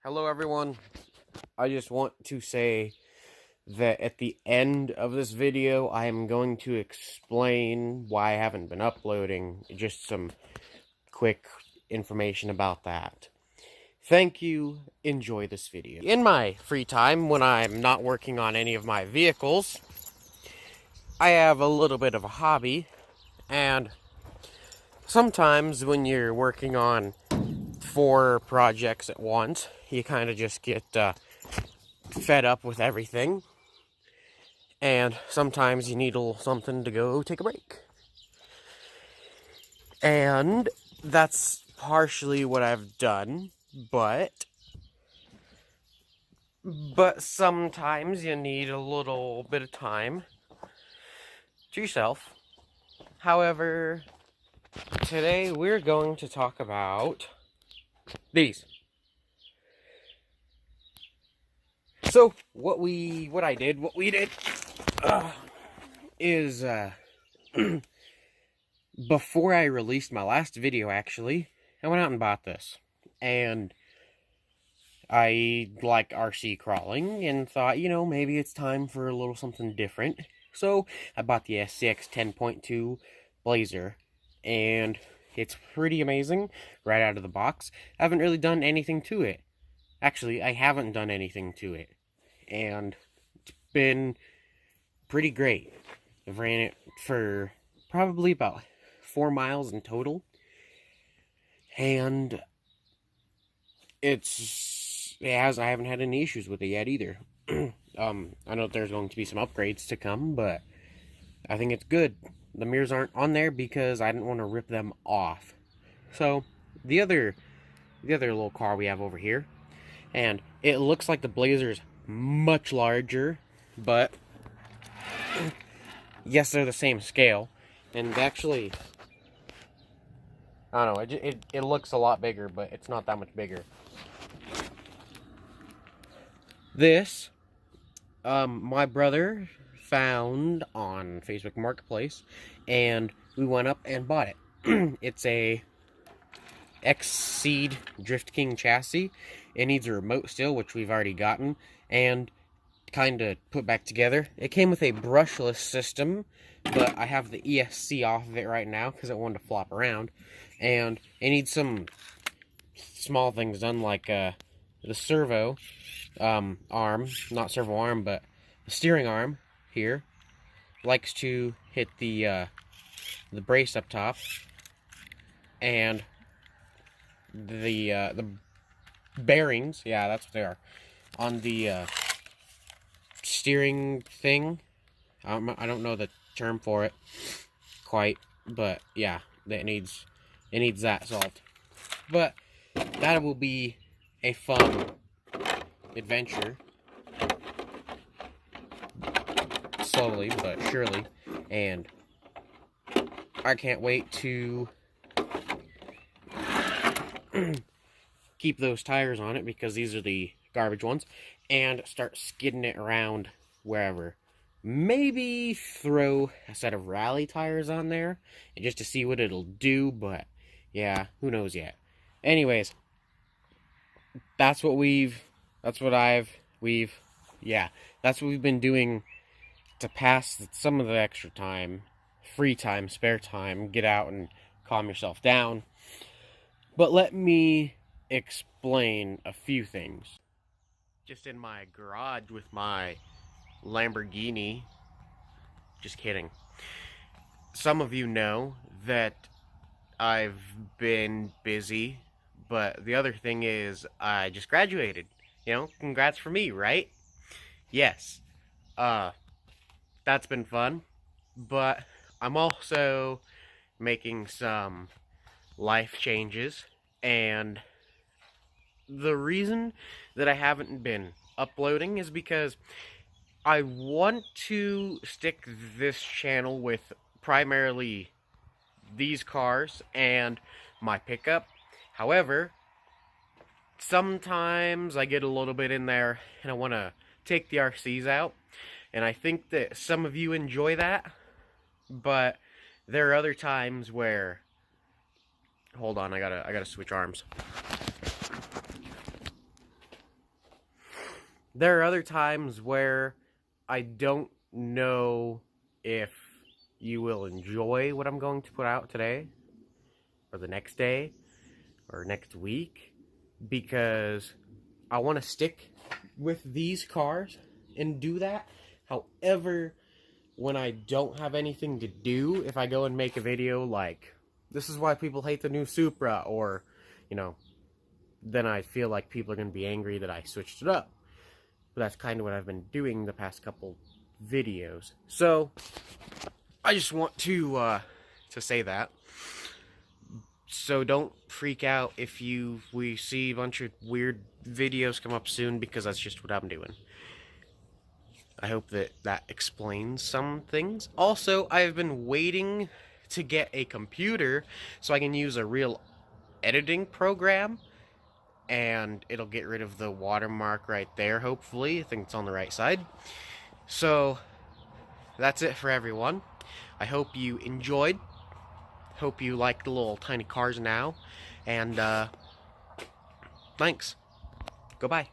Hello everyone, I just want to say that at the end of this video I am going to explain why I haven't been uploading, just some quick information about that. Thank you, enjoy this video. In my free time, when I'm not working on any of my vehicles, I have a little bit of a hobby, and sometimes when you're working on 4 projects at once, you kind of just get fed up with everything, and sometimes you need a little something to go take a break. And that's partially what I've done, but sometimes you need a little bit of time to yourself. However, today we're going to talk about these. So what we did is before I released my last video, actually, I went out and bought this, and I like RC crawling and thought, maybe it's time for a little something different. So I bought the SCX 10.2 Blazer, and it's pretty amazing right out of the box. I haven't really done anything to it. Actually, I haven't done anything to it, and it's been pretty great. I've ran it for probably about 4 miles in total, and I haven't had any issues with it yet either. I know there's going to be some upgrades to come, but I think it's good. The mirrors aren't on there because I didn't want to rip them off. So the other little car we have over here, and it looks like the Blazer's much larger, but yes, they're the same scale, and actually, I don't know, it looks a lot bigger, but it's not that much bigger. This, my brother found on Facebook Marketplace, and we went up and bought it. It's a X-Seed Drift King chassis. It needs a remote still, which we've already gotten, and kind of put back together. It came with a brushless system, but I have the ESC off of it right now because I wanted to flop around, and it needs some small things done, like the servo arm, not servo arm, but the steering arm here likes to hit the brace up top, and the bearings, yeah, that's what they are, on the steering thing. I don't know the term for it quite, but yeah, it needs that solved. But that will be a fun adventure, slowly but surely, and I can't wait to keep those tires on it, because these are the garbage ones, and start skidding it around wherever. Maybe throw a set of rally tires on there just to see what it'll do, but yeah, who knows yet. Anyways, that's what we've been doing to pass some of the extra time, free time, spare time, get out and calm yourself down. But let me explain a few things. Just in my garage with my Lamborghini. Just kidding. Some of you know that I've been busy, but the other thing is I just graduated. Congrats for me, right? Yes. That's been fun, but I'm also making some life changes, and the reason that I haven't been uploading is because I want to stick this channel with primarily these cars and my pickup. However, sometimes I get a little bit in there and I want to take the RCs out, and I think that some of you enjoy that, but there are other times where, hold on, I gotta switch arms. There are other times where I don't know if you will enjoy what I'm going to put out today, or the next day, or next week, because I want to stick with these cars and do that. However, when I don't have anything to do, if I go and make a video like, this is why people hate the new Supra, or, you know, then I feel like people are going to be angry that I switched it up. But that's kind of what I've been doing the past couple videos. So, I just want to say that. So don't freak out if we see a bunch of weird videos come up soon, because that's just what I'm doing. I hope that explains some things. Also, I've been waiting to get a computer so I can use a real editing program, and it'll get rid of the watermark right there, hopefully. I think it's on the right side. So, that's it for everyone. I hope you enjoyed. Hope you like the little tiny cars now. And, thanks. Goodbye.